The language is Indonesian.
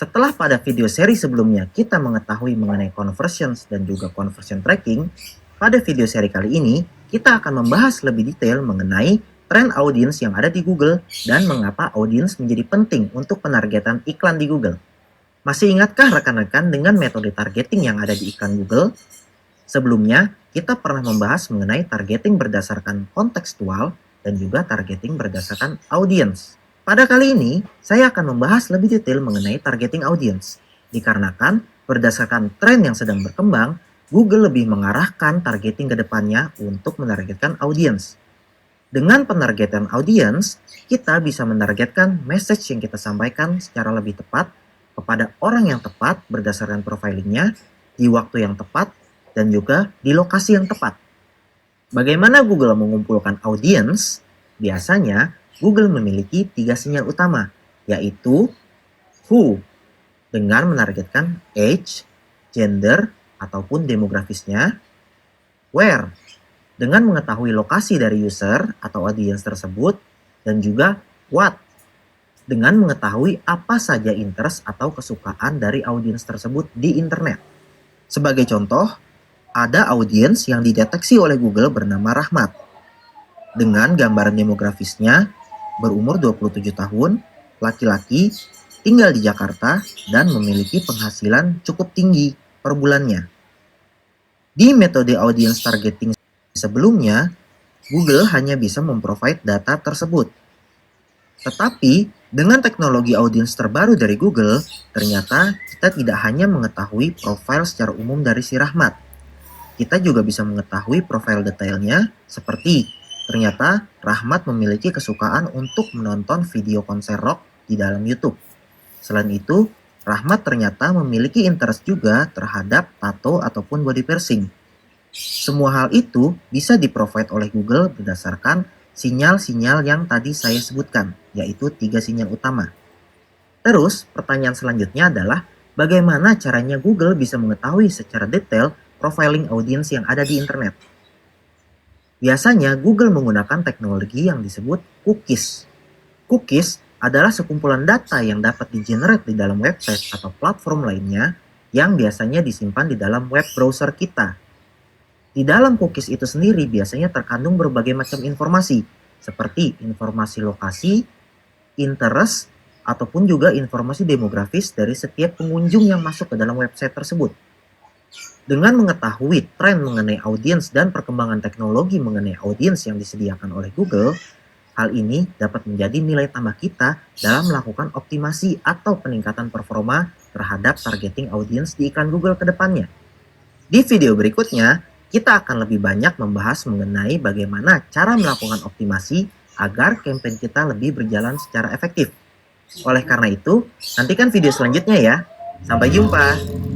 Setelah pada video seri sebelumnya kita mengetahui mengenai conversions dan juga conversion tracking, pada video seri kali ini kita akan membahas lebih detail mengenai tren audiens yang ada di Google dan mengapa audiens menjadi penting untuk penargetan iklan di Google. Masih ingatkah rekan-rekan dengan metode targeting yang ada di iklan Google? Sebelumnya, kita pernah membahas mengenai targeting berdasarkan kontekstual dan juga targeting berdasarkan audiens. Pada kali ini, saya akan membahas lebih detail mengenai targeting audience. Dikarenakan berdasarkan tren yang sedang berkembang, Google lebih mengarahkan targeting ke depannya untuk menargetkan audience. Dengan penargetan audience, kita bisa menargetkan message yang kita sampaikan secara lebih tepat kepada orang yang tepat berdasarkan profilingnya, di waktu yang tepat, dan juga di lokasi yang tepat. Bagaimana Google mengumpulkan audience? Biasanya, Google memiliki 3 sinyal utama, yaitu who, dengan menargetkan age, gender, ataupun demografisnya, where, dengan mengetahui lokasi dari user atau audience tersebut, dan juga what, dengan mengetahui apa saja interest atau kesukaan dari audience tersebut di internet. Sebagai contoh, ada audience yang dideteksi oleh Google bernama Rahmat. Dengan gambaran demografisnya, berumur 27 tahun, laki-laki, tinggal di Jakarta, dan memiliki penghasilan cukup tinggi per bulannya. Di metode audience targeting sebelumnya, Google hanya bisa memprovide data tersebut. Tetapi, dengan teknologi audience terbaru dari Google, ternyata kita tidak hanya mengetahui profil secara umum dari si Rahmat. Kita juga bisa mengetahui profil detailnya, seperti ternyata Rahmat memiliki kesukaan untuk menonton video konser rock di dalam YouTube. Selain itu, Rahmat ternyata memiliki interest juga terhadap tato ataupun body piercing. Semua hal itu bisa di-provide oleh Google berdasarkan sinyal-sinyal yang tadi saya sebutkan, yaitu 3 sinyal utama. Terus, pertanyaan selanjutnya adalah bagaimana caranya Google bisa mengetahui secara detail profiling audience yang ada di internet. Biasanya Google menggunakan teknologi yang disebut cookies. Cookies adalah sekumpulan data yang dapat di-generate di dalam website atau platform lainnya yang biasanya disimpan di dalam web browser kita. Di dalam cookies itu sendiri biasanya terkandung berbagai macam informasi, seperti informasi lokasi, interest, ataupun juga informasi demografis dari setiap pengunjung yang masuk ke dalam website tersebut. Dengan mengetahui tren mengenai audiens dan perkembangan teknologi mengenai audiens yang disediakan oleh Google, hal ini dapat menjadi nilai tambah kita dalam melakukan optimasi atau peningkatan performa terhadap targeting audiens di iklan Google ke depannya. Di video berikutnya, kita akan lebih banyak membahas mengenai bagaimana cara melakukan optimasi agar campaign kita lebih berjalan secara efektif. Oleh karena itu, nantikan video selanjutnya ya. Sampai jumpa!